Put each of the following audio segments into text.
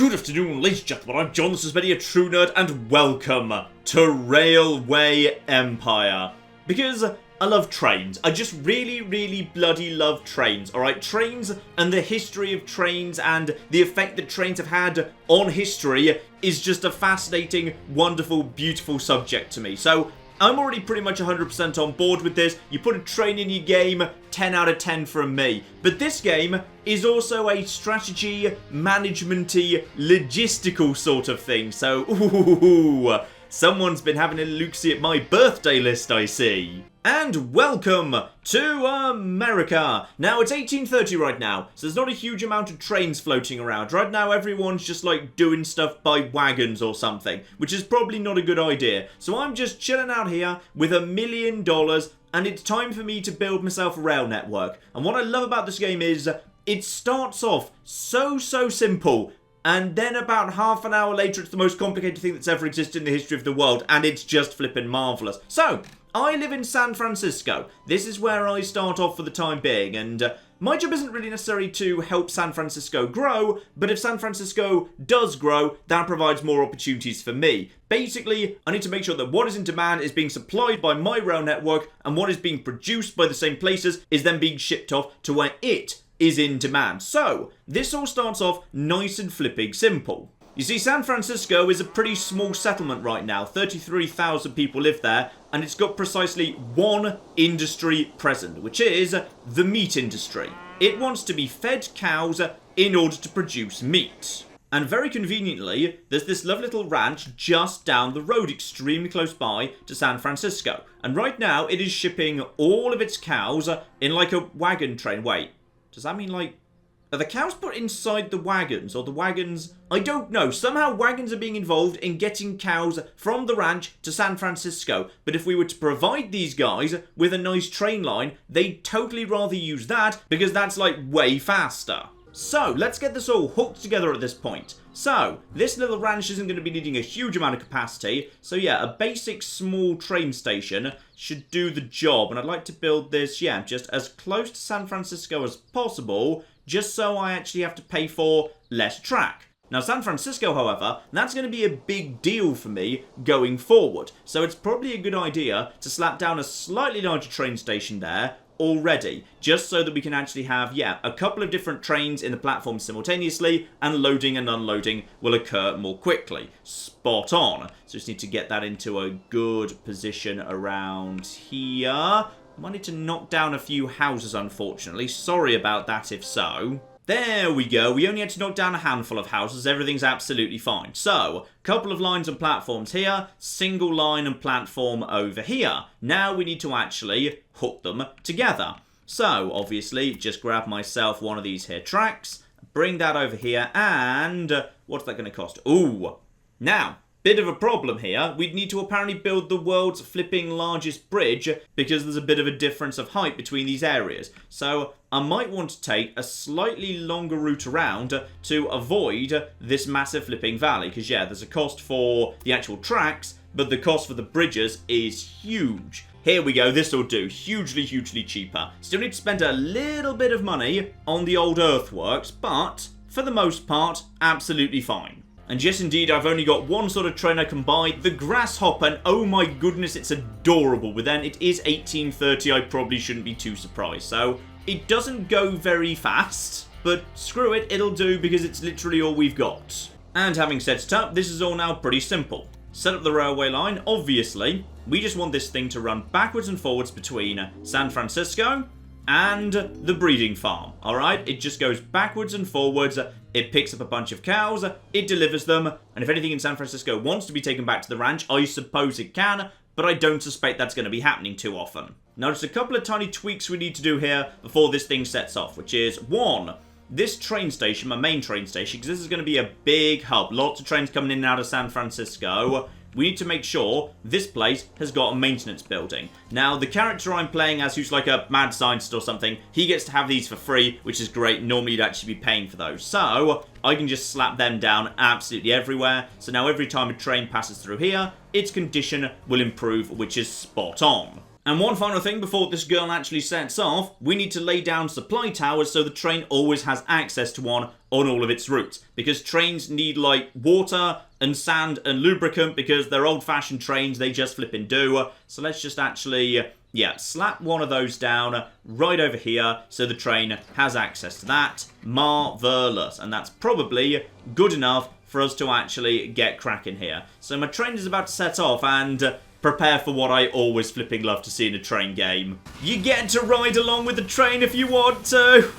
Good afternoon, ladies and gentlemen, I'm John, this is Benny, a true nerd, and welcome to Railway Empire. Because I love trains. I just really bloody love trains, alright? Trains and the history of trains and the effect that trains have had on history is just a fascinating, wonderful, beautiful subject to me. So I'm already pretty much 100% on board with this. You put a train in your game, 10 out of 10 from me. But this game is also a strategy, management-y, logistical sort of thing. So, ooh, someone's been having a look-see at my birthday list, I see. And welcome to America. Now, it's 1830 right now, so there's not a huge amount of trains floating around. Right now, everyone's just, like, doing stuff by wagons or something, which is probably not a good idea. So I'm just chilling out here with $1 million, and it's time for me to build myself a rail network. And what I love about this game is it starts off so simple, and then about half an hour later, it's the most complicated thing that's ever existed in the history of the world, and it's just flipping marvellous. So, I live in San Francisco. This is where I start off for the time being, and my job isn't really necessarily to help San Francisco grow, but if San Francisco does grow, that provides more opportunities for me. Basically, I need to make sure that what is in demand is being supplied by my rail network, and what is being produced by the same places is then being shipped off to where it is in demand. So, this all starts off nice and flipping simple. You see, San Francisco is a pretty small settlement right now. 33,000 people live there, and it's got precisely one industry present, which is the meat industry. It wants to be fed cows in order to produce meat. And very conveniently, there's this lovely little ranch just down the road, extremely close by to San Francisco. And right now, it is shipping all of its cows in like a wagon train. Wait, does that mean like... Are the cows put inside the wagons, or the wagons... I don't know. Somehow wagons are being involved in getting cows from the ranch to San Francisco. But if we were to provide these guys with a nice train line, they'd totally rather use that, because that's like way faster. So, let's get this all hooked together at this point. So, this little ranch isn't going to be needing a huge amount of capacity. So yeah, a basic small train station should do the job. And I'd like to build this, yeah, just as close to San Francisco as possible, just so I actually have to pay for less track. Now, San Francisco, however, that's going to be a big deal for me going forward. So it's probably a good idea to slap down a slightly larger train station there already, just so that we can actually have, yeah, a couple of different trains in the platform simultaneously, and loading and unloading will occur more quickly. Spot on. So just need to get that into a good position around here. Might need to knock down a few houses, unfortunately. Sorry about that if so. There we go. We only had to knock down a handful of houses. Everything's absolutely fine. So, couple of lines and platforms here. Single line and platform over here. Now we need to actually hook them together. So, obviously, just grab myself one of these here tracks. Bring that over here. And what's that going to cost? Ooh. Now, bit of a problem here. We'd need to apparently build the world's flipping largest bridge because there's a bit of a difference of height between these areas. So I might want to take a slightly longer route around to avoid this massive flipping valley. Because yeah, there's a cost for the actual tracks, but the cost for the bridges is huge. Here we go, this will do. Hugely cheaper. Still need to spend a little bit of money on the old earthworks, but for the most part, absolutely fine. And yes, indeed, I've only got one sort of train I can buy, the Grasshopper, and oh my goodness, it's adorable. But then it is 1830, I probably shouldn't be too surprised. So, it doesn't go very fast, but screw it, it'll do because it's literally all we've got. And having set it up, this is all now pretty simple. Set up the railway line, obviously. We just want this thing to run backwards and forwards between San Francisco and the breeding farm, alright? It just goes backwards and forwards, it picks up a bunch of cows, it delivers them, and if anything in San Francisco wants to be taken back to the ranch, I suppose it can, but I don't suspect that's going to be happening too often. Now, just a couple of tiny tweaks we need to do here before this thing sets off, which is, one, this train station, my main train station, because this is going to be a big hub, lots of trains coming in and out of San Francisco, we need to make sure this place has got a maintenance building. Now, the character I'm playing as, who's like a mad scientist or something, he gets to have these for free, which is great. Normally, you'd actually be paying for those. So, I can just slap them down absolutely everywhere. So now every time a train passes through here, its condition will improve, which is spot on. And one final thing before this girl actually sets off, we need to lay down supply towers so the train always has access to one on all of its routes. Because trains need, like, water and sand and lubricant because they're old-fashioned trains, they just flippin' do. So let's just actually, yeah, slap one of those down right over here so the train has access to that. Marvellous. And that's probably good enough for us to actually get cracking here. So my train is about to set off and prepare for what I always flipping love to see in a train game. You get to ride along with the train if you want to.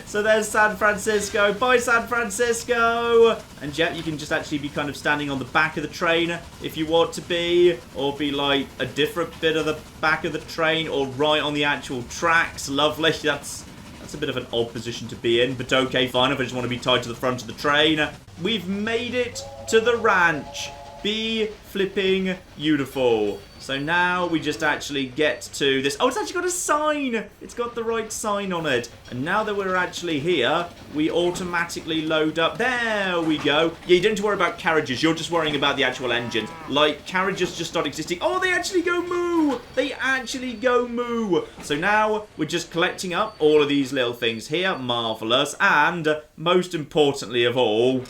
So there's San Francisco. Bye, San Francisco. And yeah, you can just actually be kind of standing on the back of the train if you want to be. Or be like a different bit of the back of the train. Or right on the actual tracks. Lovely. That's a bit of an odd position to be in. But okay, fine. If I just want to be tied to the front of the train. We've made it to the ranch. Be flipping beautiful. So now we just actually get to this. Oh, it's actually got a sign. It's got the right sign on it. And now that we're actually here, we automatically load up. There we go. Yeah, you don't have to worry about carriages. You're just worrying about the actual engines. Like, carriages just start existing. Oh, they actually go moo. They actually go moo. So now we're just collecting up all of these little things here. Marvellous. And most importantly of all,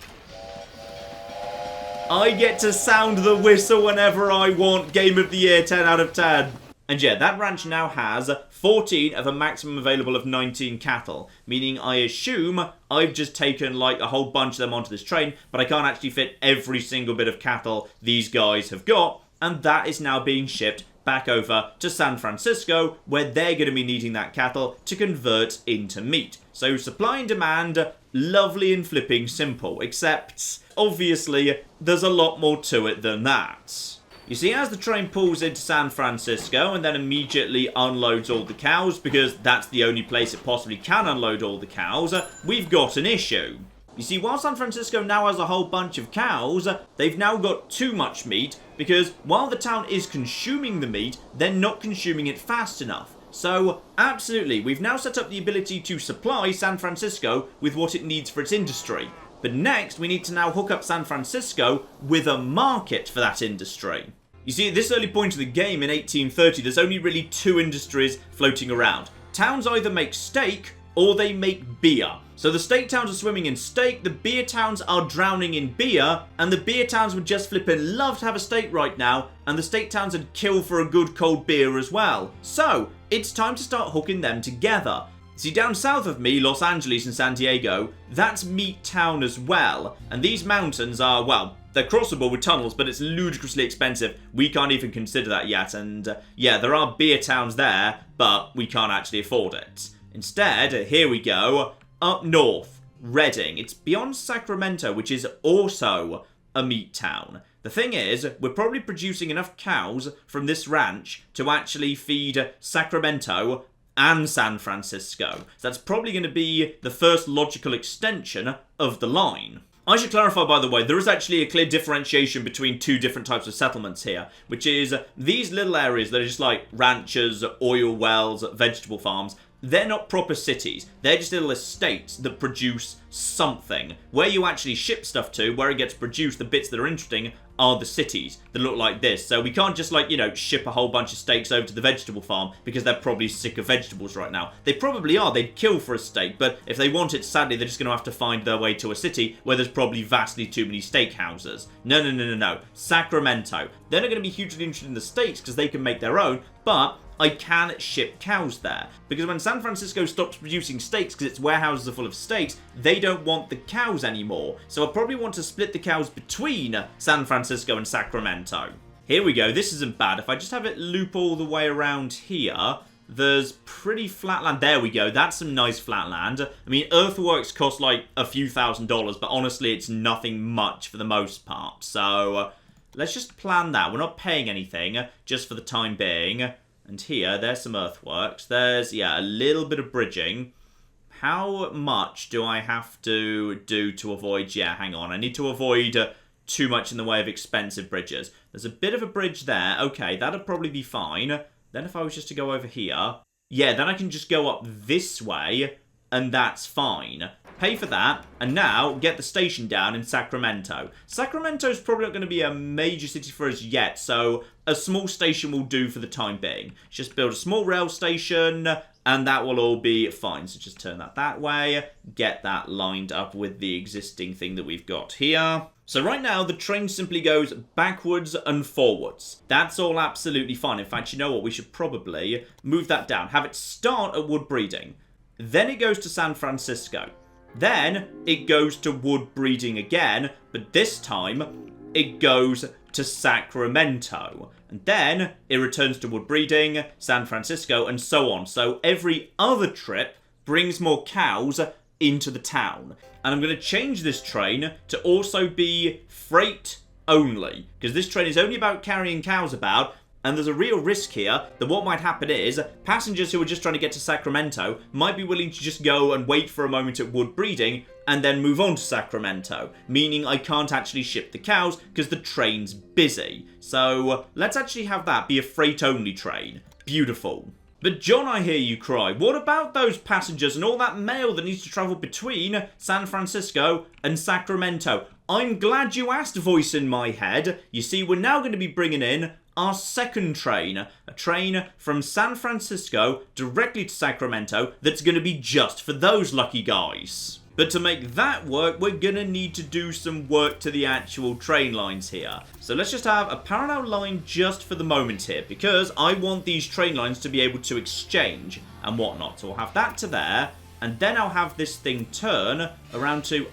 I get to sound the whistle whenever I want. Game of the year, 10 out of 10. And yeah, that ranch now has 14 of a maximum available of 19 cattle. Meaning I assume I've just taken like a whole bunch of them onto this train, but I can't actually fit every single bit of cattle these guys have got. And that is now being shipped back over to San Francisco, where they're going to be needing that cattle to convert into meat. So supply and demand, lovely and flipping simple, except obviously there's a lot more to it than that. You see, as the train pulls into San Francisco and then immediately unloads all the cows, because that's the only place it possibly can unload all the cows, we've got an issue. You see, while San Francisco now has a whole bunch of cows, they've now got too much meat, because while the town is consuming the meat, they're not consuming it fast enough. So, absolutely, we've now set up the ability to supply San Francisco with what it needs for its industry. But next, we need to now hook up San Francisco with a market for that industry. You see, at this early point of the game in 1830, there's only really two industries floating around. Towns either make steak or they make beer. So the steak towns are swimming in steak, the beer towns are drowning in beer, and the beer towns would just flippin' love to have a steak right now, and the steak towns would kill for a good cold beer as well. So, it's time to start hooking them together. See, down south of me, Los Angeles and San Diego, that's Meat Town as well. And these mountains are, well, they're crossable with tunnels, but it's ludicrously expensive. We can't even consider that yet. And yeah, there are beer towns there, but we can't actually afford it. Instead, here we go, up north, Redding. It's beyond Sacramento, which is also a meat town. The thing is, we're probably producing enough cows from this ranch to actually feed Sacramento and San Francisco. So that's probably going to be the first logical extension of the line. I should clarify, by the way, there is actually a clear differentiation between two different types of settlements here, which is these little areas that are just like ranches, oil wells, vegetable farms. They're not proper cities. They're just little estates that produce something. Where you actually ship stuff to, where it gets produced, the bits that are interesting are the cities that look like this. So we can't just, like, you know, ship a whole bunch of steaks over to the vegetable farm because they're probably sick of vegetables right now. They probably are. They'd kill for a steak, but if they want it, sadly, they're just going to have to find their way to a city where there's probably vastly too many steak houses. No. Sacramento. They're not going to be hugely interested in the steaks because they can make their own, but I can ship cows there. Because when San Francisco stops producing steaks because its warehouses are full of steaks, they don't want the cows anymore. So I probably want to split the cows between San Francisco and Sacramento. Here we go. This isn't bad. If I just have it loop all the way around here, there's pretty flat land. There we go. That's some nice flat land. I mean, earthworks cost like a few $1,000s, but honestly, it's nothing much for the most part. So let's just plan that. We're not paying anything, just for the time being. And here, there's some earthworks. There's, yeah, a little bit of bridging. How much do I have to do to avoid... Yeah, hang on. I need to avoid too much in the way of expensive bridges. There's a bit of a bridge there. Okay, that'll probably be fine. Then if I was just to go over here... Yeah, then I can just go up this way, and that's fine. pay for that, and now get the station down in Sacramento. Sacramento's probably not going to be a major city for us yet, so a small station will do for the time being. Just build a small rail station, and that will all be fine. So just turn that way, get that lined up with the existing thing that we've got here. So right now, the train simply goes backwards and forwards. That's all absolutely fine. In fact, you know what? We should probably move that down. Have it start at Wood Breeding. Then it goes to San Francisco. Then it goes to Wood Breeding again, but this time it goes to Sacramento. And then it returns to Wood Breeding, San Francisco, and so on. So every other trip brings more cows into the town. And I'm going to change this train to also be freight only, because this train is only about carrying cows about, and there's a real risk here that what might happen is passengers who are just trying to get to Sacramento might be willing to just go and wait for a moment at Wood Breeding and then move on to Sacramento, meaning I can't actually ship the cows because the train's busy. So let's actually have that be a freight-only train. Beautiful. But John, I hear you cry, what about those passengers and all that mail that needs to travel between San Francisco and Sacramento? I'm glad you asked, voice in my head. You see, we're now going to be bringing in our second train, a train from San Francisco directly to Sacramento that's going to be just for those lucky guys. But to make that work, we're going to need to do some work to the actual train lines here. So let's just have a parallel line just for the moment here, because I want these train lines to be able to exchange and whatnot. So we'll have that to there, and then I'll have this thing turn around to,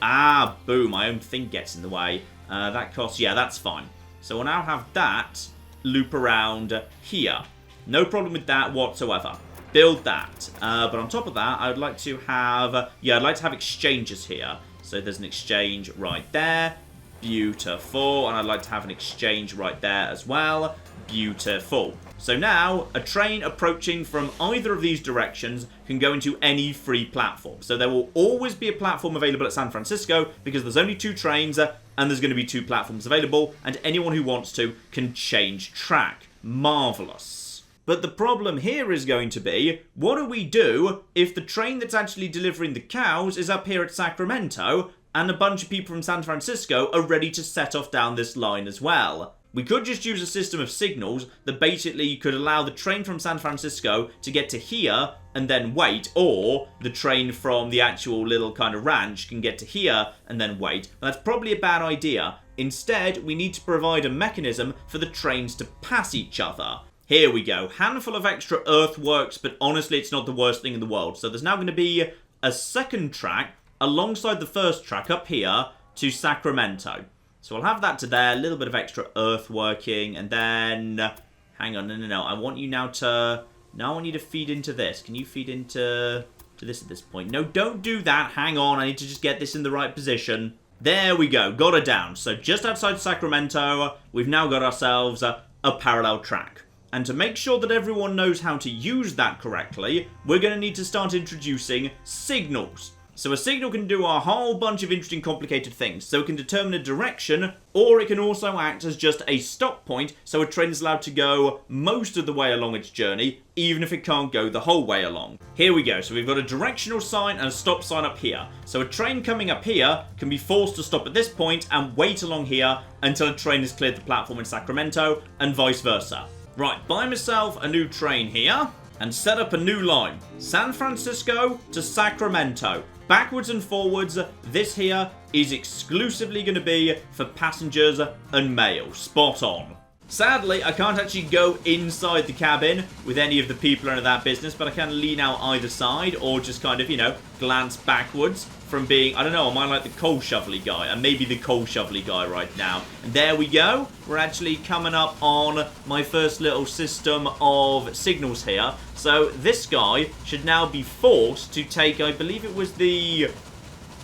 boom, my own thing gets in the way. That costs, yeah, that's fine. So we'll now have that loop around here. No problem with that whatsoever. Build that. But on top of that, I would like to have, I'd like to have exchanges here. So there's an exchange right there. Beautiful. And I'd like to have an exchange right there as well. Beautiful. So now, a train approaching from either of these directions can go into any free platform. So there will always be a platform available at San Francisco because there's only 2 trains and there's going to be 2 platforms available, and anyone who wants to can change track. Marvellous. But the problem here is going to be, what do we do if the train that's actually delivering the cows is up here at Sacramento and a bunch of people from San Francisco are ready to set off down this line as well? We could just use a system of signals that basically could allow the train from San Francisco to get to here and then wait, or the train from the actual little kind of ranch can get to here and then wait. But that's probably a bad idea. Instead, we need to provide a mechanism for the trains to pass each other. Here we go. Handful of extra earthworks, but honestly, it's not the worst thing in the world. So there's now going to be a second track alongside the first track up here to Sacramento. So I'll have that to there, a little bit of extra earthworking, and then, hang on, no, I want you now to, I want you to feed into this. Can you feed into this at this point? No, don't do that, hang on, I need to just get this in the right position. There we go, got her down. So just outside Sacramento, we've now got ourselves a parallel track. And to make sure that everyone knows how to use that correctly, we're going to need to start introducing signals. So a signal can do a whole bunch of interesting complicated things. So it can determine a direction, or it can also act as just a stop point, so a train is allowed to go most of the way along its journey, even if it can't go the whole way along. Here we go. So we've got a directional sign and a stop sign up here. So a train coming up here can be forced to stop at this point and wait along here until a train has cleared the platform in Sacramento, and vice versa. Right, buy myself a new train here, and set up a new line. San Francisco to Sacramento. Backwards and forwards, this here is exclusively going to be for passengers and mail. Spot on. Sadly, I can't actually go inside the cabin with any of the people under that business, but I can lean out either side or just kind of, glance backwards from being, I don't know, am I like the coal shovelly guy? And maybe the coal shovelly guy right now. And there we go. We're actually coming up on my first little system of signals here. So this guy should now be forced to take, I believe it was the...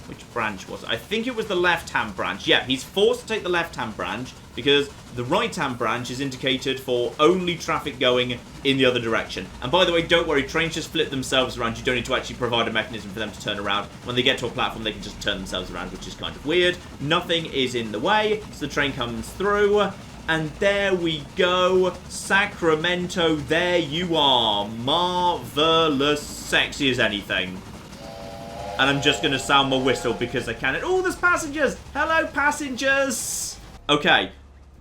Which branch was it? I think it was the left-hand branch. Yeah, he's forced to take the left-hand branch because the right-hand branch is indicated for only traffic going in the other direction. And by the way, don't worry, trains just flip themselves around. You don't need to actually provide a mechanism for them to turn around. When they get to a platform, they can just turn themselves around, which is kind of weird. Nothing is in the way, so the train comes through. And there we go. Sacramento, there you are. Marvelous, sexy as anything. And I'm just going to sound my whistle because I can. Oh, there's passengers! Hello, passengers! Okay,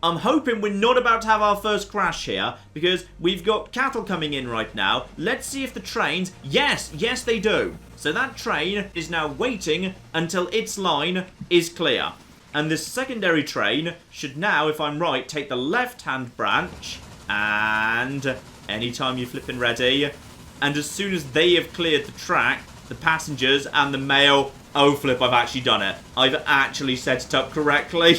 I'm hoping we're not about to have our first crash here because we've got cattle coming in right now. Let's see if the trains... Yes, they do. So that train is now waiting until its line is clear. And this secondary train should now, if I'm right, take the left-hand branch. And anytime you're flipping ready. And as soon as they have cleared the track, the passengers and the mail... Oh, flip, I've actually done it. I've actually set it up correctly.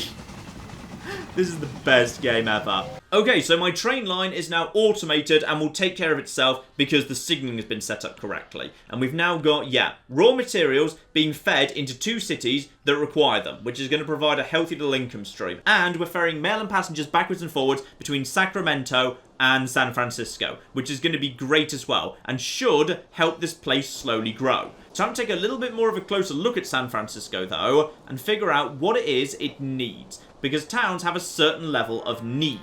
This is the best game ever. Okay, so my train line is now automated and will take care of itself because the signalling has been set up correctly. And we've now got, raw materials being fed into 2 cities that require them, which is going to provide a healthy little income stream. And we're ferrying mail and passengers backwards and forwards between Sacramento and San Francisco, which is going to be great as well and should help this place slowly grow. Time to take a little bit more of a closer look at San Francisco, though, and figure out what it is it needs. Because towns have a certain level of need.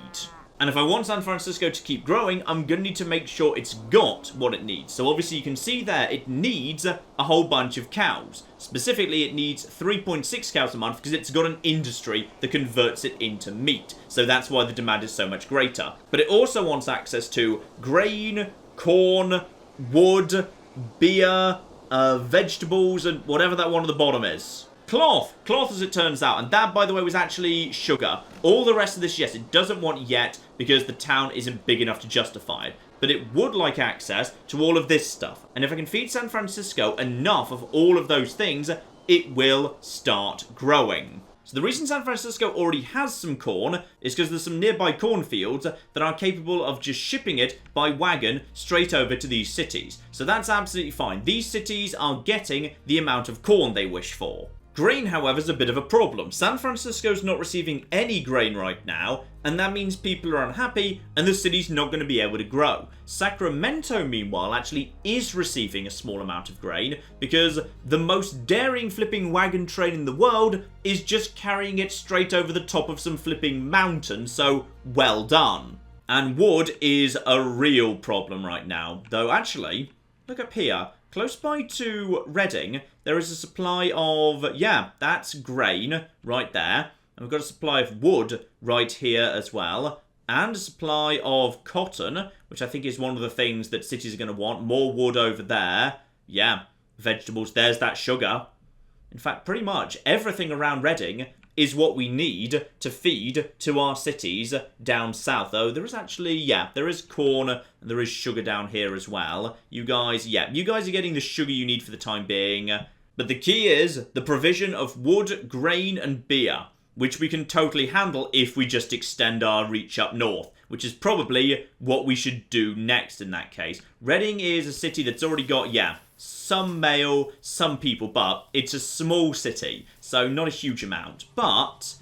And if I want San Francisco to keep growing, I'm going to need to make sure it's got what it needs. So obviously you can see there, it needs a whole bunch of cows. Specifically, it needs 3.6 cows a month because it's got an industry that converts it into meat. So that's why the demand is so much greater. But it also wants access to grain, corn, wood, beer, vegetables, and whatever that one at the bottom is. Cloth as it turns out, and that, by the way, was actually sugar. All the rest of this, yes, it doesn't want yet because the town isn't big enough to justify it. But it would like access to all of this stuff. And if I can feed San Francisco enough of all of those things, it will start growing. So the reason San Francisco already has some corn is because there's some nearby cornfields that are capable of just shipping it by wagon straight over to these cities. So that's absolutely fine. These cities are getting the amount of corn they wish for. Grain, however, is a bit of a problem. San Francisco's not receiving any grain right now, and that means people are unhappy, and the city's not going to be able to grow. Sacramento, meanwhile, actually is receiving a small amount of grain, because the most daring flipping wagon train in the world is just carrying it straight over the top of some flipping mountain, so well done. And wood is a real problem right now, though actually, look up here. Close by to Reading, there is a supply of, that's grain right there. And we've got a supply of wood right here as well. And a supply of cotton, which I think is one of the things that cities are going to want. More wood over there. Yeah, vegetables, there's that sugar. In fact, pretty much everything around Reading is what we need to feed to our cities down south. Though there is actually, there is corn and there is sugar down here as well. You guys are getting the sugar you need for the time being. But the key is the provision of wood, grain, and beer, which we can totally handle if we just extend our reach up north, which is probably what we should do next in that case. Reading is a city that's already got, some mail, some people, but it's a small city, so not a huge amount. But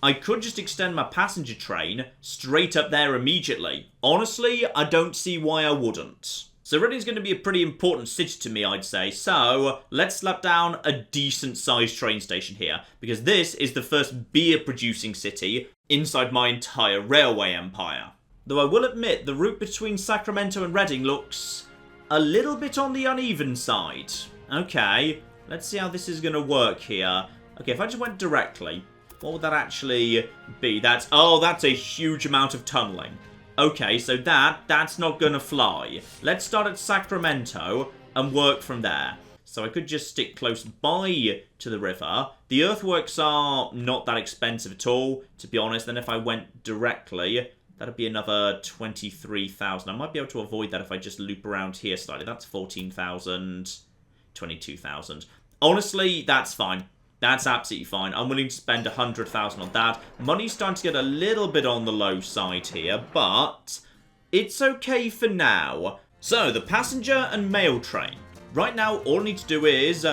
I could just extend my passenger train straight up there immediately. Honestly, I don't see why I wouldn't. So Reading's going to be a pretty important city to me, I'd say. So let's slap down a decent-sized train station here, because this is the first beer-producing city inside my entire railway empire. Though I will admit, the route between Sacramento and Reading looks a little bit on the uneven side. Okay, let's see how this is going to work here. Okay, if I just went directly, what would that actually be? That's a huge amount of tunneling. Okay, so that's not going to fly. Let's start at Sacramento and work from there. So I could just stick close by to the river. The earthworks are not that expensive at all, to be honest. And if I went directly, that'd be another 23,000. I might be able to avoid that if I just loop around here slightly. That's 14,000, 22,000. Honestly, that's fine. That's absolutely fine. I'm willing to spend 100,000 on that. Money's starting to get a little bit on the low side here, but it's okay for now. So, the passenger and mail train. Right now, all I need to do is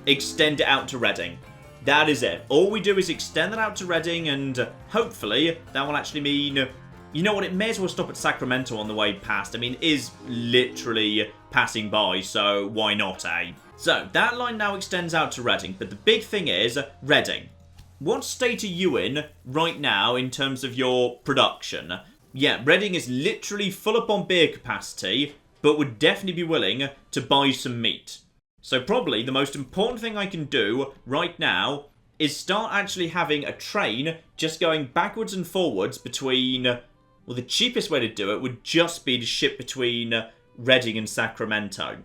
extend it out to Reading. That is it. All we do is extend that out to Reading, and hopefully that will actually mean... You know what, it may as well stop at Sacramento on the way past. I mean, it is literally passing by, so why not, eh? So, that line now extends out to Reading, but the big thing is, Reading. What state are you in right now in terms of your production? Yeah, Reading is literally full up on beer capacity, but would definitely be willing to buy some meat. So probably the most important thing I can do right now is start actually having a train just going backwards and forwards between... Well, the cheapest way to do it would just be to ship between Reading and Sacramento.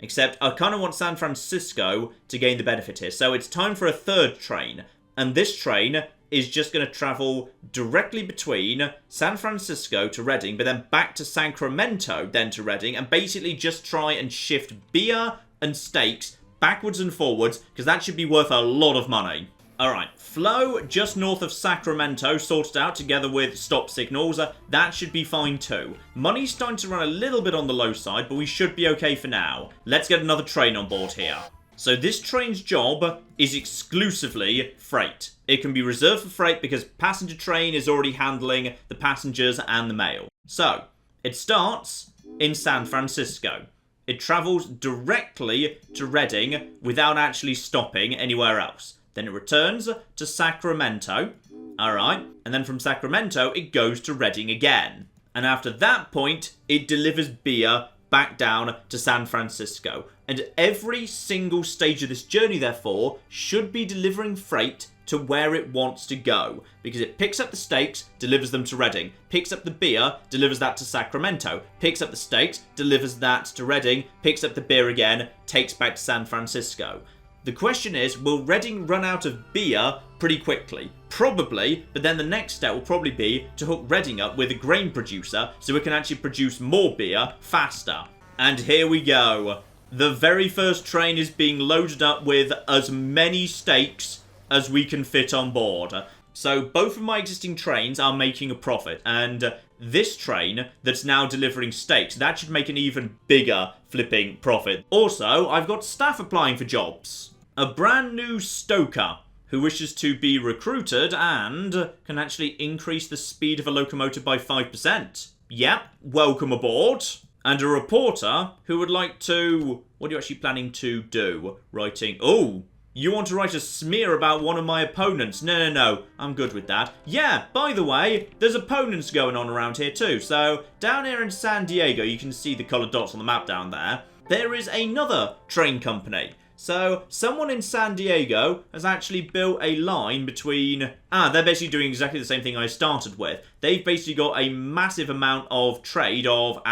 Except I kind of want San Francisco to gain the benefit here. So it's time for a third train. And this train is just going to travel directly between San Francisco to Reading, but then back to Sacramento, then to Reading, and basically just try and shift beer and steaks backwards and forwards, because that should be worth a lot of money. Alright, flow just north of Sacramento, sorted out together with stop signals. That should be fine too. Money's starting to run a little bit on the low side, but we should be okay for now. Let's get another train on board here. So this train's job is exclusively freight. It can be reserved for freight because passenger train is already handling the passengers and the mail. So, it starts in San Francisco. It travels directly to Reading without actually stopping anywhere else. Then it returns to Sacramento. Alright, and then from Sacramento it goes to Reading again. And after that point, it delivers beer back down to San Francisco. And every single stage of this journey, therefore, should be delivering freight to where it wants to go. Because it picks up the steaks, delivers them to Reading. Picks up the beer, delivers that to Sacramento. Picks up the steaks, delivers that to Reading. Picks up the beer again, takes back to San Francisco. The question is, will Reading run out of beer pretty quickly? Probably, but then the next step will probably be to hook Reading up with a grain producer so it can actually produce more beer faster. And here we go. The very first train is being loaded up with as many steaks as we can fit on board. So both of my existing trains are making a profit, and this train that's now delivering steaks, that should make an even bigger flipping profit. Also, I've got staff applying for jobs. A brand new stoker who wishes to be recruited and can actually increase the speed of a locomotive by 5%. Yep, welcome aboard. And a reporter who would like to... What are you actually planning to do? Writing... Oh, you want to write a smear about one of my opponents? No, I'm good with that. Yeah, by the way, there's opponents going on around here too. So, down here in San Diego, you can see the coloured dots on the map down there. There is another train company. So, someone in San Diego has actually built a line between... they're basically doing exactly the same thing I started with. They've basically got a massive amount of trade of...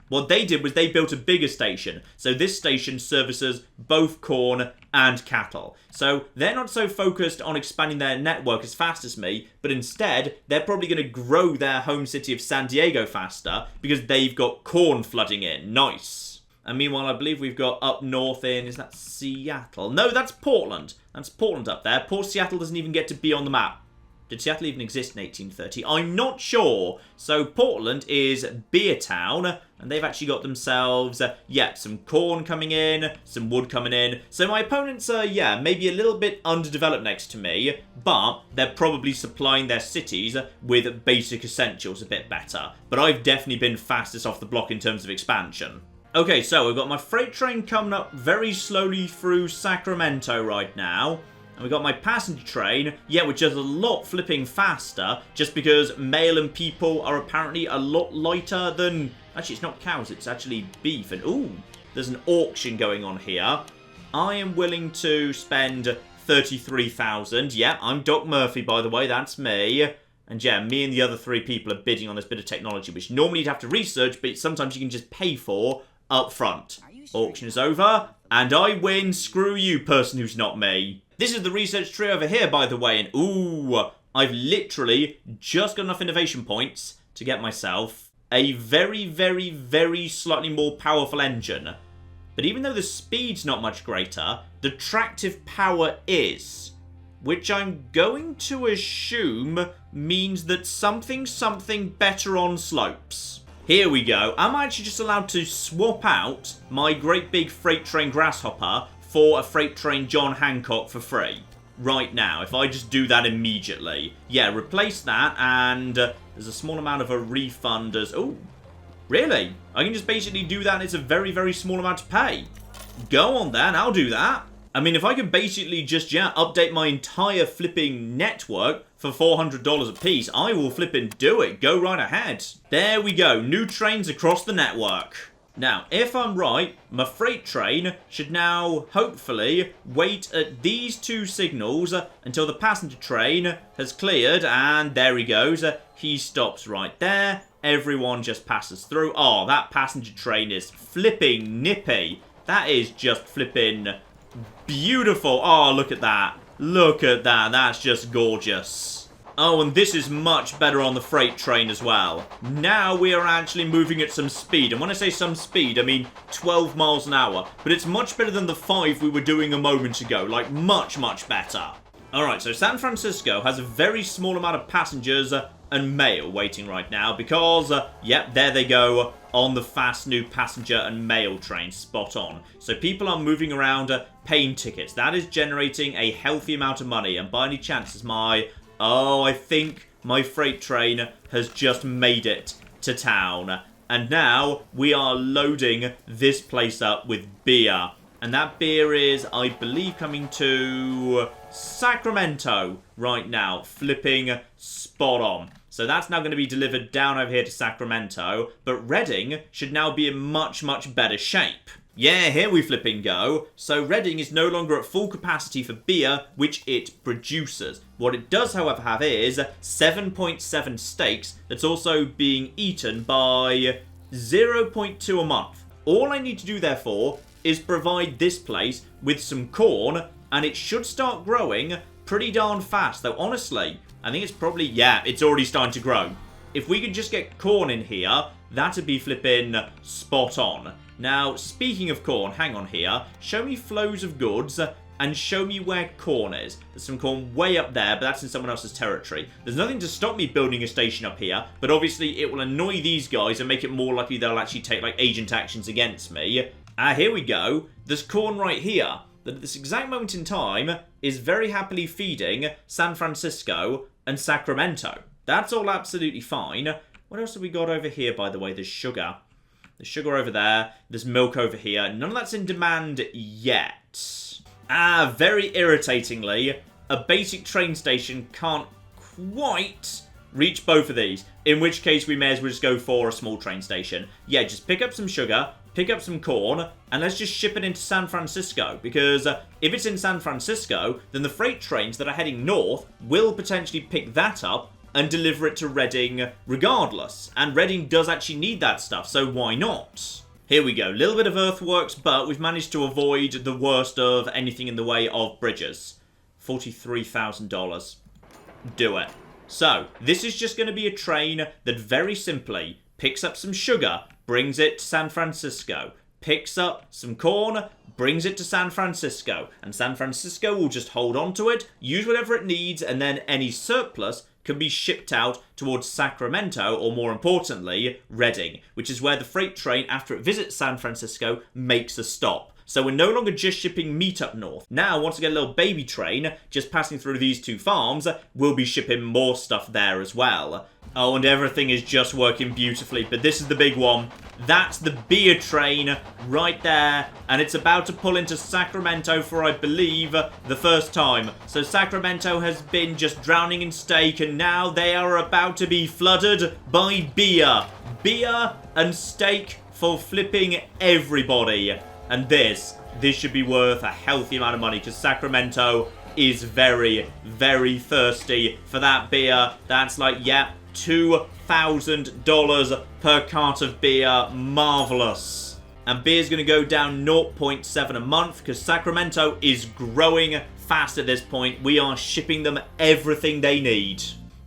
What they did was they built a bigger station. So this station services both corn and cattle. So they're not so focused on expanding their network as fast as me, but instead they're probably going to grow their home city of San Diego faster because they've got corn flooding in. Nice. And meanwhile, I believe we've got up north in, is that Seattle? No, that's Portland. That's Portland up there. Poor Seattle doesn't even get to be on the map. Did Seattle even exist in 1830? I'm not sure. So Portland is Beer Town, and they've actually got themselves, some corn coming in, some wood coming in. So my opponents are, maybe a little bit underdeveloped next to me, but they're probably supplying their cities with basic essentials a bit better. But I've definitely been fastest off the block in terms of expansion. Okay, so we've got my freight train coming up very slowly through Sacramento right now. And we got my passenger train, which is a lot flipping faster, just because mail and people are apparently a lot lighter than... Actually, it's not cows, it's actually beef. And, ooh, there's an auction going on here. I am willing to spend 33,000. Yeah, I'm Doc Murphy, by the way, that's me. And me and the other 3 people are bidding on this bit of technology, which normally you'd have to research, but sometimes you can just pay for up front. Auction is over, and I win. Screw you, person who's not me. This is the research tree over here, by the way, and ooh, I've literally just got enough innovation points to get myself a very, very, very slightly more powerful engine. But even though the speed's not much greater, the tractive power is, which I'm going to assume means that something better on slopes. Here we go. I'm actually just allowed to swap out my great big freight train Grasshopper for a freight train John Hancock for free. Right now, if I just do that immediately. Replace that, and there's a small amount of a refund as... Oh, really? I can just basically do that, and it's a very, very small amount to pay. Go on then, I'll do that. I mean, if I could basically just, update my entire flipping network for $400 a piece, I will flipping do it. Go right ahead. There we go. New trains across the network. Now, if I'm right, my freight train should now, hopefully, wait at these two signals until the passenger train has cleared, and there he goes. He stops right there. Everyone just passes through. Oh, that passenger train is flipping nippy. That is just flipping beautiful. Oh, look at that. Look at that. That's just gorgeous. Oh, and this is much better on the freight train as well. Now we are actually moving at some speed. And when I say some speed, I mean 12 miles an hour. But it's much better than the 5 we were doing a moment ago. Like, much, much better. Alright, so San Francisco has a very small amount of passengers and mail waiting right now. Because, yep, there they go on the fast new passenger and mail train. Spot on. So people are moving around paying tickets. That is generating a healthy amount of money. And by any chance is my... Oh, I think my freight train has just made it to town. And now we are loading this place up with beer. And that beer is, I believe, coming to Sacramento right now. Flipping spot on. So that's now going to be delivered down over here to Sacramento. But Reading should now be in much, much better shape. Yeah, here we flipping go. So Reading is no longer at full capacity for beer, which it produces. What it does, however, have is 7.7 steaks that's also being eaten by 0.2 a month. All I need to do, therefore, is provide this place with some corn, and it should start growing pretty darn fast. Though, honestly, I think it's probably, yeah, it's already starting to grow. If we could just get corn in here, that'd be flipping spot on. Now, speaking of corn, hang on here. Show me flows of goods and show me where corn is. There's some corn way up there, but that's in someone else's territory. There's nothing to stop me building a station up here, but obviously it will annoy these guys and make it more likely they'll actually take, like, agent actions against me. Here we go. There's corn right here that at this exact moment in time is very happily feeding San Francisco and Sacramento. That's all absolutely fine. What else have we got over here, by the way? There's sugar. There's sugar over there. There's milk over here. None of that's in demand yet. Very irritatingly, a basic train station can't quite reach both of these. In which case, we may as well just go for a small train station. Yeah, just pick up some sugar, pick up some corn, and let's just ship it into San Francisco. Because if it's in San Francisco, then the freight trains that are heading north will potentially pick that up and deliver it to Reading regardless. And Reading does actually need that stuff, so why not? Here we go. Little bit of earthworks, but we've managed to avoid the worst of anything in the way of bridges. $43,000. Do it. So, this is just going to be a train that very simply picks up some sugar, brings it to San Francisco, picks up some corn, brings it to San Francisco, and San Francisco will just hold on to it, use whatever it needs, and then any surplus can be shipped out towards Sacramento, or more importantly, Reading, which is where the freight train, after it visits San Francisco, makes a stop. So we're no longer just shipping meat up north. Now, once we get a little baby train just passing through these two farms, we'll be shipping more stuff there as well. Oh, and everything is just working beautifully, but this is the big one. That's the beer train right there, and it's about to pull into Sacramento for, I believe, the first time. So Sacramento has been just drowning in steak, and now they are about to be flooded by beer. Beer and steak for flipping everybody. And this should be worth a healthy amount of money, because Sacramento is very, very thirsty for that beer. That's like, yeah, $2,000 per cart of beer. Marvelous. And beer's going to go down 0.7 a month because Sacramento is growing fast at this point. We are shipping them everything they need.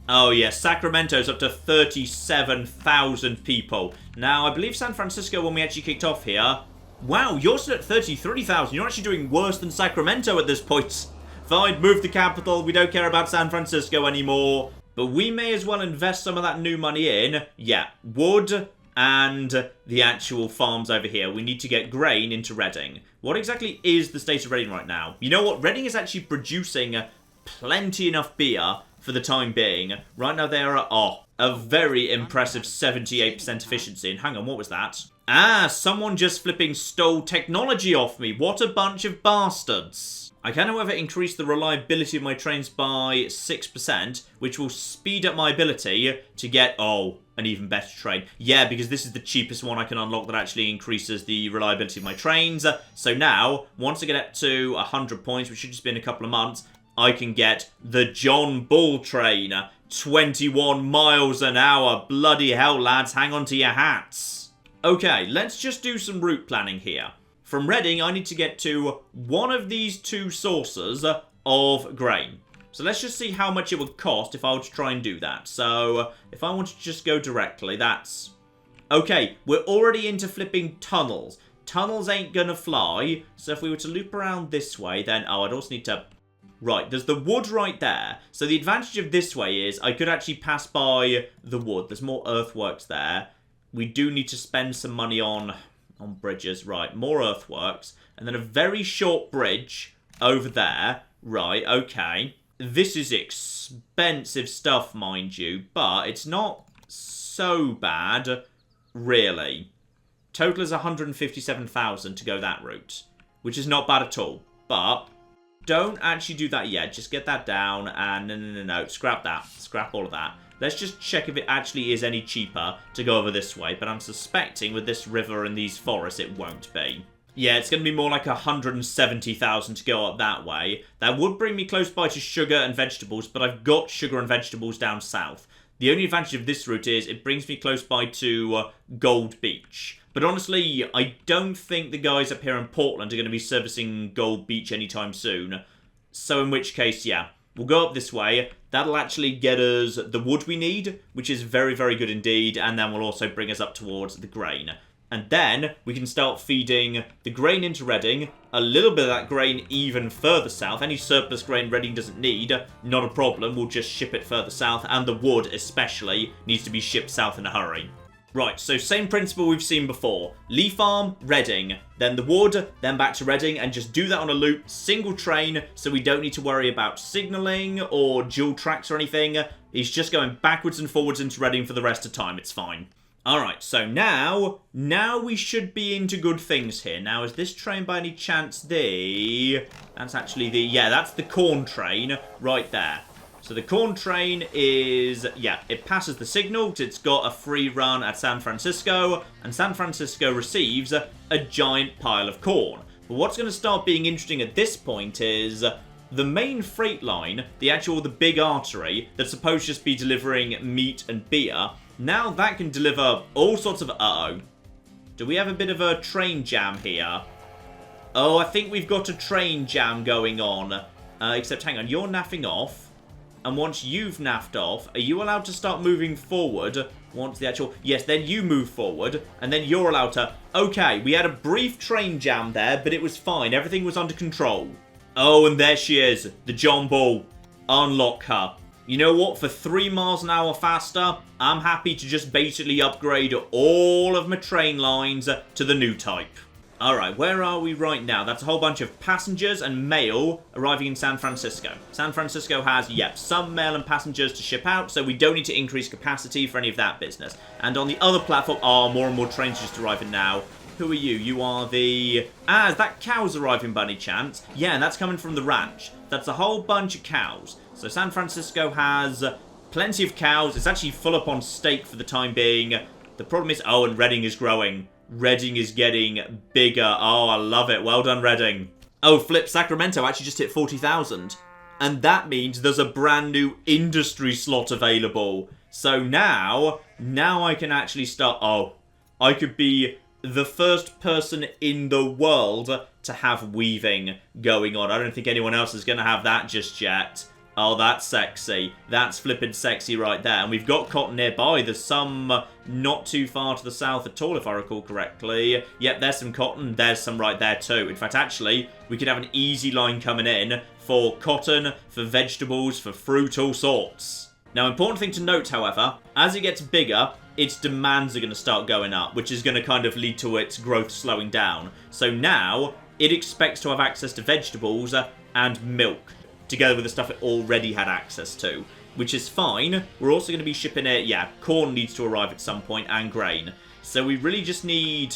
Oh yeah, Sacramento's up to 37,000 people. Now, I believe San Francisco, when we actually kicked off here... Wow, you're still at 33,000. You're actually doing worse than Sacramento at this point. Fine, move the capital. We don't care about San Francisco anymore. But we may as well invest some of that new money in, yeah, wood and the actual farms over here. We need to get grain into Reading. What exactly is the state of Reading right now? You know what? Reading is actually producing plenty enough beer for the time being. Right now they are at, a very impressive 78% efficiency. And hang on, what was that? Someone just flipping stole technology off me. What a bunch of bastards. I can, however, increase the reliability of my trains by 6%, which will speed up my ability to get, an even better train. Yeah, because this is the cheapest one I can unlock that actually increases the reliability of my trains. So now, once I get up to 100 points, which should just be in a couple of months, I can get the John Bull train. 21 miles an hour. Bloody hell, lads, hang on to your hats. Okay, let's just do some route planning here. From Reading, I need to get to one of these two sources of grain. So let's just see how much it would cost if I were to try and do that. So if I want to just go directly, that's... Okay, we're already into flipping tunnels. Tunnels ain't gonna fly. So if we were to loop around this way, then... I'd also need to... Right, there's the wood right there. So the advantage of this way is I could actually pass by the wood. There's more earthworks there. We do need to spend some money on bridges. Right, more earthworks. And then a very short bridge over there. Right, okay. This is expensive stuff, mind you. But it's not so bad, really. Total is 157,000 to go that route. Which is not bad at all. But... don't actually do that yet. Just get that down. And no. Scrap that. Scrap all of that. Let's just check if it actually is any cheaper to go over this way. But I'm suspecting with this river and these forests, it won't be. Yeah, it's going to be more like 170,000 to go up that way. That would bring me close by to sugar and vegetables. But I've got sugar and vegetables down south. The only advantage of this route is it brings me close by to Gold Beach. But honestly, I don't think the guys up here in Portland are going to be servicing Gold Beach anytime soon. So in which case, yeah, we'll go up this way. That'll actually get us the wood we need, which is very, very good indeed. And then will also bring us up towards the grain. And then we can start feeding the grain into Reading, a little bit of that grain even further south. Any surplus grain Reading doesn't need, not a problem. We'll just ship it further south. And the wood, especially, needs to be shipped south in a hurry. Right, so same principle we've seen before. Lee Farm, Reading, then the wood, then back to Reading, and just do that on a loop, single train, so we don't need to worry about signalling or dual tracks or anything. He's just going backwards and forwards into Reading for the rest of the time, it's fine. Alright, so now we should be into good things here. Now, is this train by any chance that's actually that's the corn train right there. So the corn train is, it passes the signal. It's got a free run at San Francisco, and San Francisco receives a giant pile of corn. But what's going to start being interesting at this point is the main freight line, the big artery that's supposed to just be delivering meat and beer. Now that can deliver all sorts of, do we have a bit of a train jam here? Oh, I think we've got a train jam going on. Except, hang on, you're naffing off. And once you've naffed off, are you allowed to start moving forward once the actual... Yes, then you move forward, and then you're allowed to... Okay, we had a brief train jam there, but it was fine. Everything was under control. Oh, and there she is. The John Bull. Unlock her. You know what? For 3 miles an hour faster, I'm happy to just basically upgrade all of my train lines to the new type. Alright, where are we right now? That's a whole bunch of passengers and mail arriving in San Francisco. San Francisco has, some mail and passengers to ship out, so we don't need to increase capacity for any of that business. And on the other platform, more and more trains just arriving now. Who are you? You are the... is that cows arriving by any chance? Yeah, and that's coming from the ranch. That's a whole bunch of cows. So San Francisco has plenty of cows. It's actually full up on steak for the time being. The problem is, and Reading is growing. Reading is getting bigger. Oh, I love it. Well done, Reading. Oh, flip, Sacramento actually just hit 40,000. And that means there's a brand new industry slot available. So now I can actually start... I could be the first person in the world to have weaving going on. I don't think anyone else is going to have that just yet. Oh, that's sexy. That's flippin' sexy right there. And we've got cotton nearby. There's some not too far to the south at all, if I recall correctly. Yep, there's some cotton. There's some right there too. In fact, actually, we could have an easy line coming in for cotton, for vegetables, for fruit, all sorts. Now, important thing to note, however, as it gets bigger, its demands are going to start going up, which is going to kind of lead to its growth slowing down. So now, it expects to have access to vegetables and milk, together with the stuff it already had access to, which is fine. We're also going to be shipping it, corn needs to arrive at some point, and grain. So we really just need...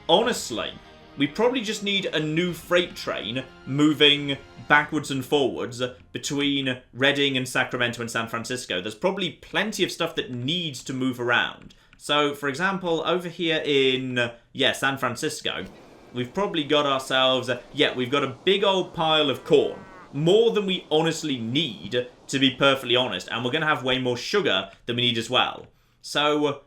Honestly, we probably just need a new freight train moving backwards and forwards between Reading and Sacramento and San Francisco. There's probably plenty of stuff that needs to move around. So, for example, over here in, San Francisco, we've probably got ourselves, we've got a big old pile of corn. More than we honestly need, to be perfectly honest. And we're going to have way more sugar than we need as well. So,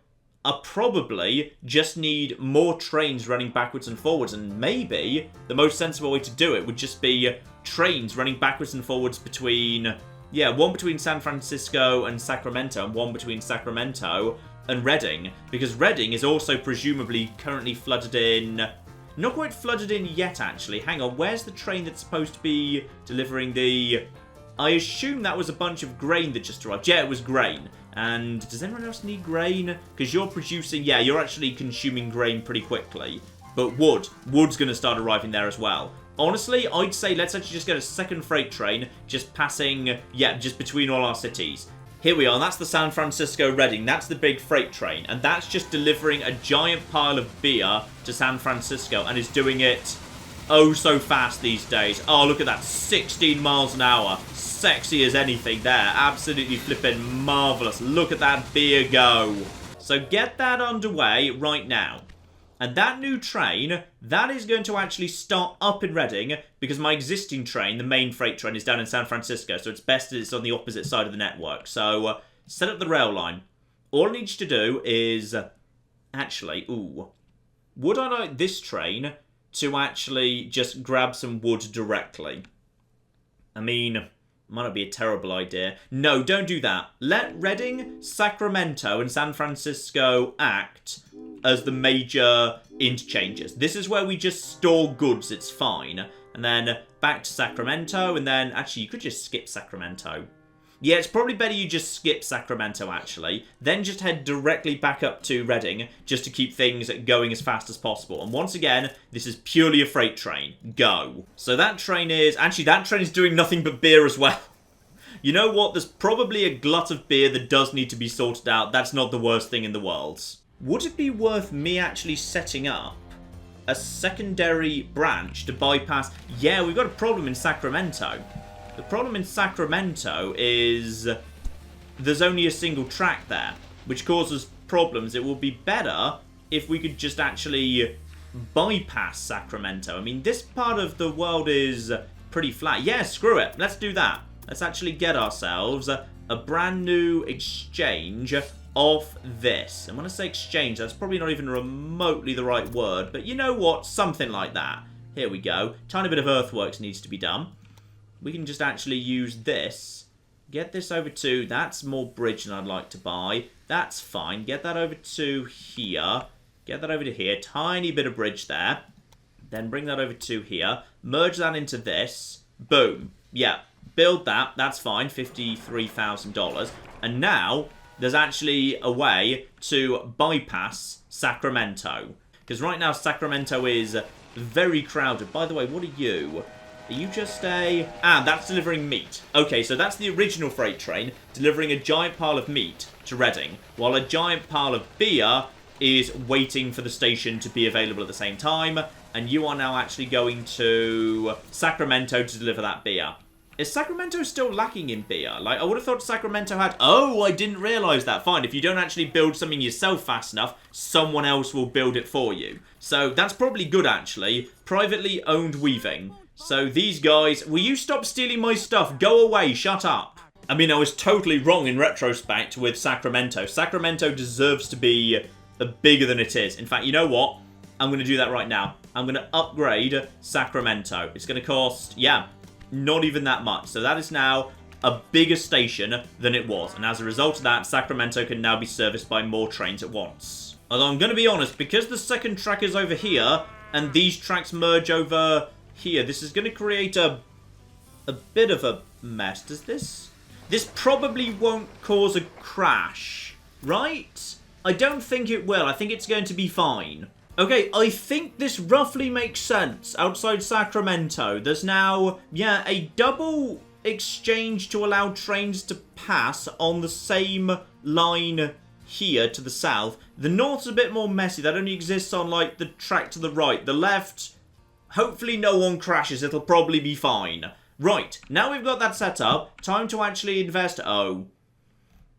I probably just need more trains running backwards and forwards. And maybe the most sensible way to do it would just be trains running backwards and forwards between, one between San Francisco and Sacramento, and one between Sacramento and Reading. Because Reading is also presumably currently flooded in. Not quite flooded in yet, actually. Hang on, where's the train that's supposed to be delivering the... I assume that was a bunch of grain that just arrived. Yeah, it was grain. And does anyone else need grain? Because you're producing... Yeah, you're actually consuming grain pretty quickly. But wood's going to start arriving there as well. Honestly, I'd say let's actually just get a second freight train just passing, just between all our cities. Here we are, that's the San Francisco Reading. That's the big freight train. And that's just delivering a giant pile of beer to San Francisco. And is doing it oh so fast these days. Oh, look at that. 16 miles an hour. Sexy as anything there. Absolutely flipping marvellous. Look at that beer go. So get that underway right now. And that new train, that is going to actually start up in Reading because my existing train, the main freight train, is down in San Francisco. So it's best that it's on the opposite side of the network. So set up the rail line. All I need you to do is would I like this train to actually just grab some wood directly? I mean, might not be a terrible idea. No, don't do that. Let Reading, Sacramento, and San Francisco act as the major interchanges. This is where we just store goods, it's fine. And then back to Sacramento, and then... Actually, you could just skip Sacramento. Yeah, it's probably better you just skip Sacramento, actually. Then just head directly back up to Reading, just to keep things going as fast as possible. And once again, this is purely a freight train. Go. So that train is... Actually, that train is doing nothing but beer as well. You know what? There's probably a glut of beer that does need to be sorted out. That's not the worst thing in the world. Would it be worth me actually setting up a secondary branch to bypass... Yeah, we've got a problem in Sacramento. The problem in Sacramento is there's only a single track there, which causes problems. It would be better if we could just actually bypass Sacramento. I mean, this part of the world is pretty flat. Yeah, screw it. Let's do that. Let's actually get ourselves a brand new exchange of this. And when I say exchange, that's probably not even remotely the right word, but you know what? Something like that. Here we go. Tiny bit of earthworks needs to be done. We can just actually use this. Get this over to... That's more bridge than I'd like to buy. That's fine. Get that over to here. Get that over to here. Tiny bit of bridge there. Then bring that over to here. Merge that into this. Boom. Yeah. Build that. That's fine. $53,000. And now there's actually a way to bypass Sacramento. Because right now Sacramento is very crowded. By the way, what are you? Are you just a... that's delivering meat. Okay, so that's the original freight train, delivering a giant pile of meat to Reading, while a giant pile of beer is waiting for the station to be available at the same time, and you are now actually going to Sacramento to deliver that beer. Is Sacramento still lacking in beer? Like, I would have thought Sacramento had... Oh, I didn't realise that. Fine, if you don't actually build something yourself fast enough, someone else will build it for you. So, that's probably good, actually. Privately owned weaving. So these guys, will you stop stealing my stuff? Go away, shut up. I mean, I was totally wrong in retrospect with Sacramento. Sacramento deserves to be bigger than it is. In fact, you know what? I'm going to do that right now. I'm going to upgrade Sacramento. It's going to cost, not even that much. So that is now a bigger station than it was. And as a result of that, Sacramento can now be serviced by more trains at once. Although I'm going to be honest, because the second track is over here, and these tracks merge over... here, this is going to create a bit of a mess. Does this... This probably won't cause a crash, right? I don't think it will. I think it's going to be fine. Okay, I think this roughly makes sense. Outside Sacramento, there's now, a double exchange to allow trains to pass on the same line here to the south. The north's a bit more messy. That only exists on, like, the track to the right. The left, hopefully no one crashes. It'll probably be fine. Right, now we've got that set up. Time to actually invest. Oh.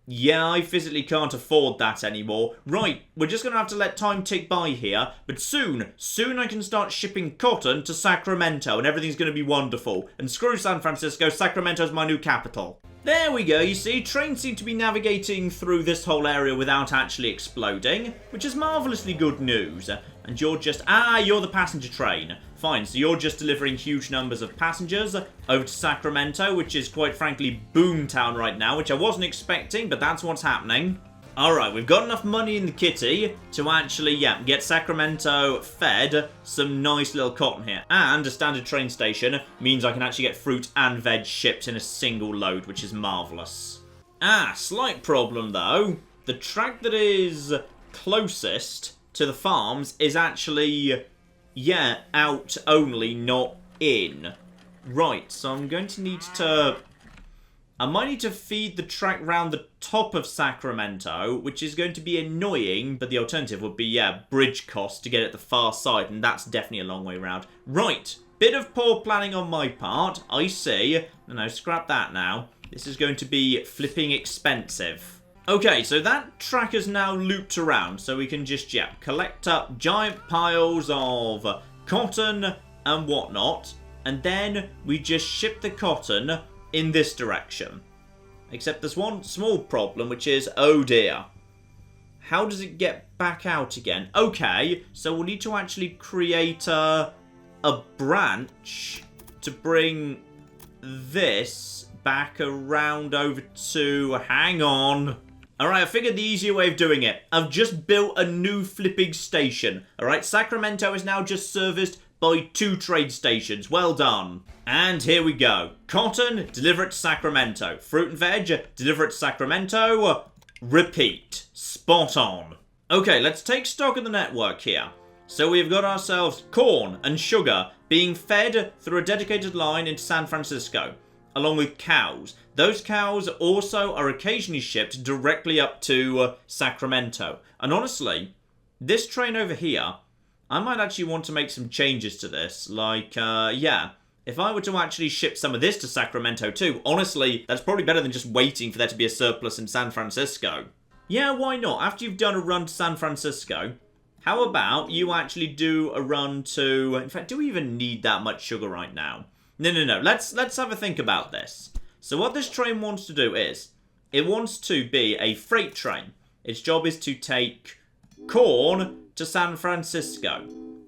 Yeah, I physically can't afford that anymore. Right, we're just going to have to let time tick by here. But soon I can start shipping cotton to Sacramento and everything's going to be wonderful. And screw San Francisco, Sacramento's my new capital. There we go, you see, trains seem to be navigating through this whole area without actually exploding, which is marvellously good news. And you're just, you're the passenger train. Fine, so you're just delivering huge numbers of passengers over to Sacramento, which is quite frankly boomtown right now, which I wasn't expecting, but that's what's happening. Alright, we've got enough money in the kitty to actually, get Sacramento fed some nice little cotton here. And a standard train station means I can actually get fruit and veg shipped in a single load, which is marvellous. Slight problem though. The track that is closest to the farms is actually, out only, not in. Right, so I'm going to need to... I might need to feed the track round the top of Sacramento, which is going to be annoying, but the alternative would be, bridge cost to get it the far side, and that's definitely a long way round. Right, bit of poor planning on my part, I see. No, scrap that now. This is going to be flipping expensive. Okay, so that track is now looped around, so we can just, collect up giant piles of cotton and whatnot, and then we just ship the cotton in this direction. Except there's one small problem, which is, oh dear. How does it get back out again? Okay, so we'll need to actually create a branch to bring this back around over to... Hang on. Alright, I figured the easier way of doing it. I've just built a new flipping station. Alright, Sacramento is now just serviced by 2 trade stations. Well done. And here we go. Cotton, deliver it to Sacramento. Fruit and veg, deliver it to Sacramento. Repeat. Spot on. Okay, let's take stock of the network here. So we've got ourselves corn and sugar being fed through a dedicated line into San Francisco, along with cows. Those cows also are occasionally shipped directly up to Sacramento. And honestly, this train over here, I might actually want to make some changes to this. Like, if I were to actually ship some of this to Sacramento too, honestly, that's probably better than just waiting for there to be a surplus in San Francisco. Yeah, why not? After you've done a run to San Francisco, how about you actually do a run to... In fact, do we even need that much sugar right now? No. Let's have a think about this. So what this train wants to do is, it wants to be a freight train. Its job is to take corn to San Francisco.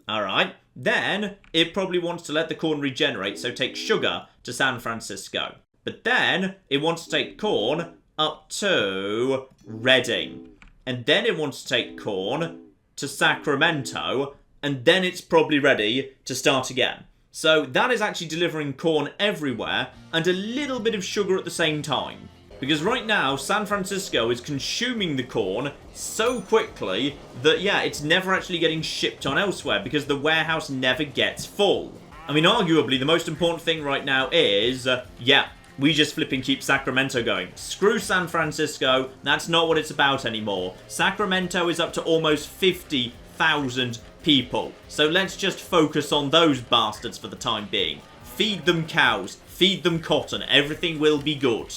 Alright. Then, it probably wants to let the corn regenerate, so take sugar to San Francisco. But then, it wants to take corn up to Redding. And then it wants to take corn to Sacramento, and then it's probably ready to start again. So that is actually delivering corn everywhere, and a little bit of sugar at the same time. Because right now, San Francisco is consuming the corn so quickly that, it's never actually getting shipped on elsewhere because the warehouse never gets full. I mean, arguably, the most important thing right now is, we just flipping keep Sacramento going. Screw San Francisco, that's not what it's about anymore. Sacramento is up to almost 50,000 people. So let's just focus on those bastards for the time being. Feed them cows, feed them cotton, everything will be good.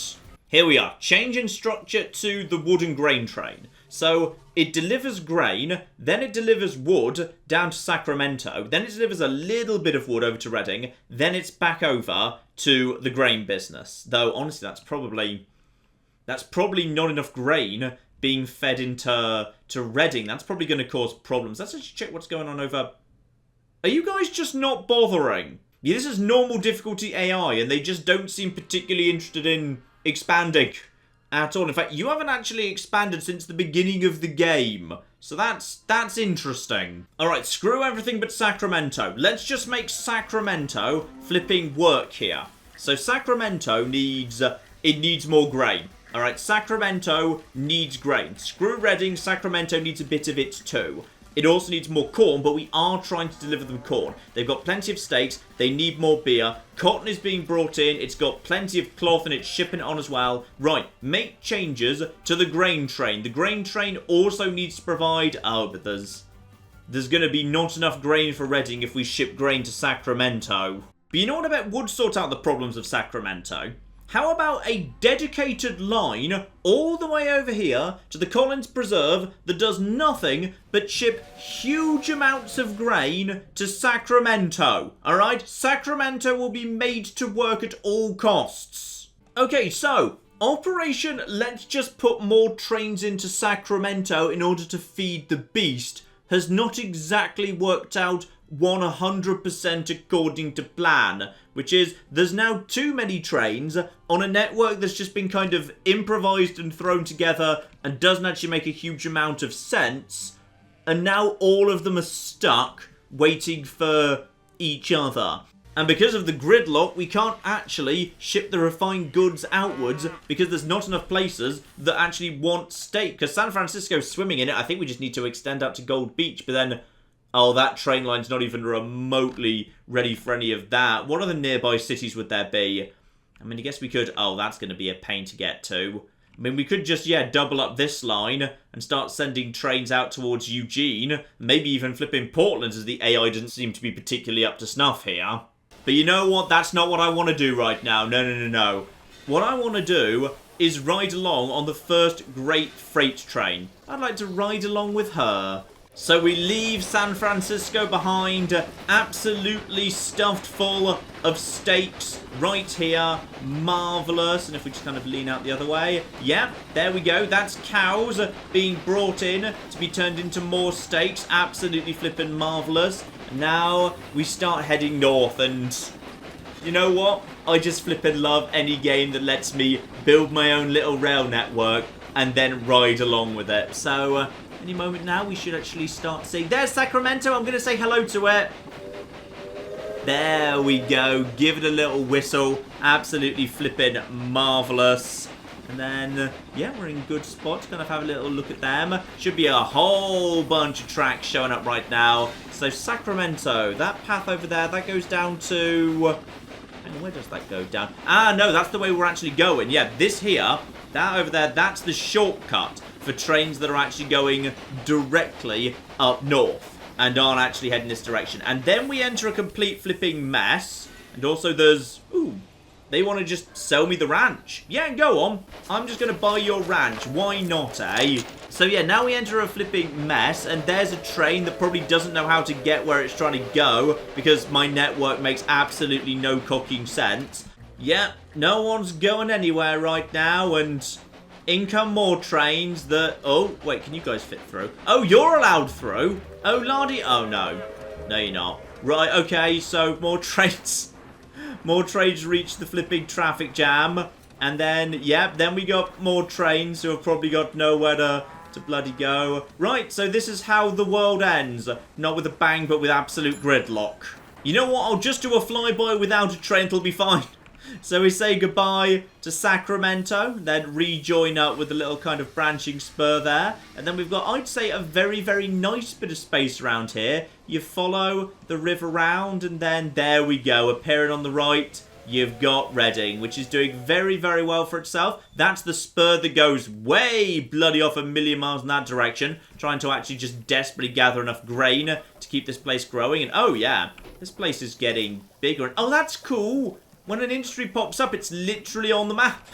Here we are, change in structure to the wood and grain train. So it delivers grain, then it delivers wood down to Sacramento, then it delivers a little bit of wood over to Redding, then it's back over to the grain business. Though honestly, that's probably not enough grain being fed into Redding. That's probably going to cause problems. Let's just check what's going on over... Are you guys just not bothering? Yeah, this is normal difficulty AI, and they just don't seem particularly interested in expanding at all. In fact, you haven't actually expanded since the beginning of the game. So that's interesting. Alright, screw everything but Sacramento. Let's just make Sacramento flipping work here. So Sacramento needs more grain. Alright, Sacramento needs grain. Screw Redding, Sacramento needs a bit of it too. It also needs more corn, but we are trying to deliver them corn. They've got plenty of steaks. They need more beer. Cotton is being brought in. It's got plenty of cloth and it's shipping it on as well. Right, make changes to the grain train. The grain train also needs to provide... Oh, but there's going to be not enough grain for Reading if we ship grain to Sacramento. But you know what I bet would sort out the problems of Sacramento? How about a dedicated line all the way over here to the Collins Preserve that does nothing but ship huge amounts of grain to Sacramento? Alright? Sacramento will be made to work at all costs. Okay, so Operation Let's Just Put More Trains into Sacramento in order to feed the beast has not exactly worked out 100% according to plan, which is there's now too many trains on a network that's just been kind of improvised and thrown together and doesn't actually make a huge amount of sense, and now all of them are stuck waiting for each other. And because of the gridlock, we can't actually ship the refined goods outwards because there's not enough places that actually want steak. Because San Francisco's swimming in it. I think we just need to extend out to Gold Beach, but then... Oh, that train line's not even remotely ready for any of that. What other nearby cities would there be? I mean, I guess we could... Oh, that's going to be a pain to get to. I mean, we could just, double up this line and start sending trains out towards Eugene. Maybe even flipping Portland, as the AI doesn't seem to be particularly up to snuff here. But you know what? That's not what I want to do right now. No. What I want to do is ride along on the first great freight train. I'd like to ride along with her. So we leave San Francisco behind, absolutely stuffed full of steaks right here. Marvellous. And if we just kind of lean out the other way. Yeah, there we go. That's cows being brought in to be turned into more steaks. Absolutely flippin' marvellous. Now we start heading north, and you know what? I just flippin' love any game that lets me build my own little rail network and then ride along with it. So... any moment now, we should actually start seeing... There's Sacramento! I'm going to say hello to it. There we go. Give it a little whistle. Absolutely flipping marvellous. And then, yeah, we're in good spots. Kind of have a little look at them. Should be a whole bunch of tracks showing up right now. So Sacramento, that path over there, that goes down to... Hang on, where does that go down? Ah, no, that's the way we're actually going. Yeah, this here, that over there, that's the shortcut for trains that are actually going directly up north and aren't actually heading this direction. And then we enter a complete flipping mess. And also there's... Ooh, they want to just sell me the ranch. Yeah, go on. I'm just going to buy your ranch. Why not, eh? So yeah, now we enter a flipping mess. And there's a train that probably doesn't know how to get where it's trying to go because my network makes absolutely no cocking sense. Yeah, no one's going anywhere right now, and... in come more trains that... Oh, wait, can you guys fit through? Oh, you're allowed through? Oh, lardy... Oh, no. No, you're not. Right, okay, so more trains... more trains reach the flipping traffic jam. And then, yeah, then we got more trains who have probably got nowhere to bloody go. Right, so this is how the world ends. Not with a bang, but with absolute gridlock. You know what? I'll just do a flyby without a train. It'll be fine. So we say goodbye to Sacramento, then rejoin up with a little kind of branching spur there. And then we've got, I'd say, a very, very nice bit of space around here. You follow the river round, and then there we go. Appearing on the right, you've got Reading, which is doing very, very well for itself. That's the spur that goes way bloody off a million miles in that direction, trying to actually just desperately gather enough grain to keep this place growing. And oh yeah, this place is getting bigger. And oh, that's cool. When an industry pops up, it's literally on the map.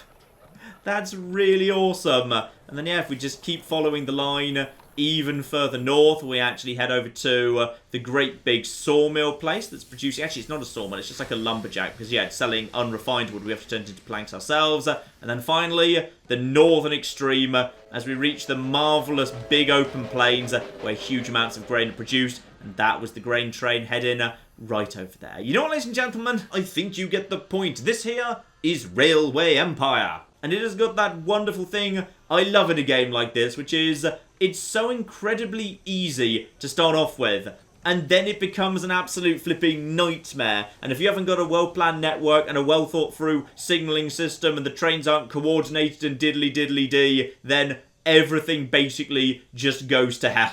That's really awesome. And then, yeah, if we just keep following the line even further north, we actually head over to the great big sawmill place that's producing... Actually, it's not a sawmill, it's just like a lumberjack. Because, yeah, it's selling unrefined wood. We have to turn it into planks ourselves. And then finally, the northern extreme as we reach the marvellous big open plains where huge amounts of grain are produced. And that was the grain train heading... right over there. You know what, ladies and gentlemen? I think you get the point. This here is Railway Empire. And it has got that wonderful thing I love in a game like this, which is it's so incredibly easy to start off with. And then it becomes an absolute flipping nightmare. And if you haven't got a well-planned network and a well-thought-through signalling system and the trains aren't coordinated and diddly-diddly-dee, then everything basically just goes to hell.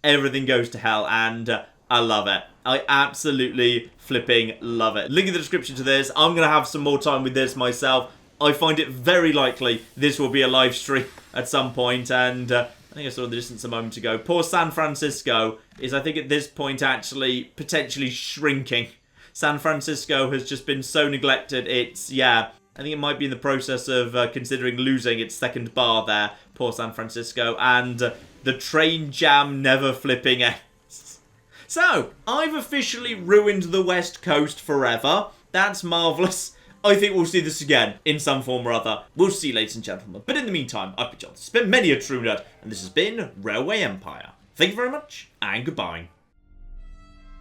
everything goes to hell, and I love it. I absolutely flipping love it. Link in the description to this. I'm going to have some more time with this myself. I find it very likely this will be a live stream at some point, and I think I saw in the distance a moment ago. Poor San Francisco is, I think, at this point actually potentially shrinking. San Francisco has just been so neglected. It's, yeah, I think it might be in the process of considering losing its second bar there. Poor San Francisco. And the train jam never flipping ends. So, I've officially ruined the West Coast forever. That's marvellous. I think we'll see this again in some form or other. We'll see, ladies and gentlemen. But in the meantime, I've been John. This has been many a true nerd, and this has been Railway Empire. Thank you very much, and goodbye.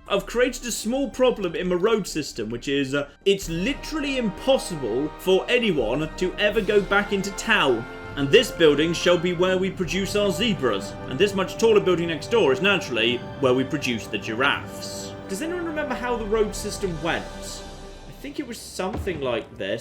I've created a small problem in my road system, which is it's literally impossible for anyone to ever go back into town. And this building shall be where we produce our zebras. And this much taller building next door is naturally where we produce the giraffes. Does anyone remember how the road system went? I think it was something like this.